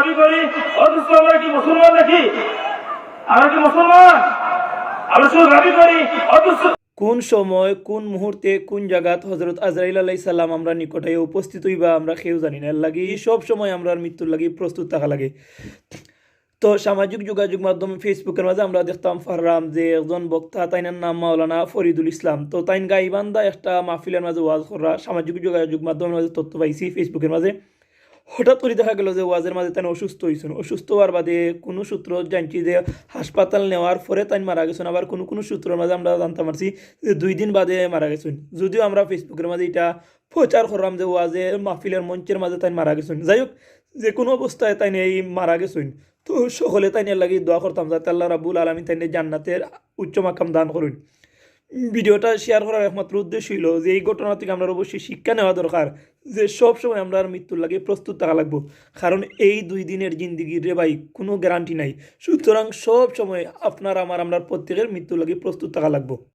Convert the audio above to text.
দাবি করি অথচ আমরা কি মুসলমান নাকি? আমরা কি মুসলমান? আমরা শুধু দাবি করি অথচ কোন সময় কোন মুহূর্তে কোন জায়গাত হযরত আজরাইল আলাইহিস সালাম আমরা নিকটে উপস্থিত হইবা আমরা কেউ জানি না। এর লাগি সব সময় আমরা মৃত্যুর লাগি প্রস্তুত থাকা লাগে। তো সামাজিক যোগাযোগ মাধ্যম ফেসবুকের মাঝে আমরা দেখতাম পারলাম যে একজন বক্তা তাইনার নাম মাওলানা ফরিদুল ইসলাম। তো তাইন গাইবান্ধা একটা মাহফিলের মাঝে ওয়াজ করা সামাজিক যোগাযোগ মাধ্যমের মাঝে তথ্য পাইছি ফেসবুকের মাঝে। হঠাৎ করে দেখা গেল যে ওয়াজের মাঝে তাই অসুস্থ হয়েছেন। অসুস্থ হওয়ার বাদে কোনো সূত্র জানছি যে হাসপাতাল নেওয়ার পরে তাই মারা গেছেন। আবার কোনো কোনো সূত্রের মাঝে আমরা জানতে পারছি যে 2 দিন বাদে মারা গেছেন। যদিও আমরা ফেসবুকের মাঝে এটা প্রচার করলাম যে ওয়াজের মাহফিলের মঞ্চের মাঝে তাই মারা গেছেন। যাই হোক, যে কোনো অবস্থায় তাই এই মারা গেছেন। তো সকলে তাই লাগি দোয়া করতাম যাতে আল্লাহ রাব্বুল আলামিন তাই জান্নাতের উচ্চ মাকাম দান করুন। ভিডিওটা শেয়ার করার একমাত্র উদ্দেশ্য ছিল যে এই ঘটনা থেকে আমরা অবশ্যই শিক্ষা নেওয়া দরকার যে সব সময় আমরা মৃত্যুর লাগে প্রস্তুত থাকা লাগবো। কারণ এই 2 দিনের জিন্দিগির রে ভাই কোনো গ্যারান্টি নাই। সুতরাং সব সময় আপনার আমরা প্রত্যেকের মৃত্যুর লাগে প্রস্তুত থাকা লাগবো।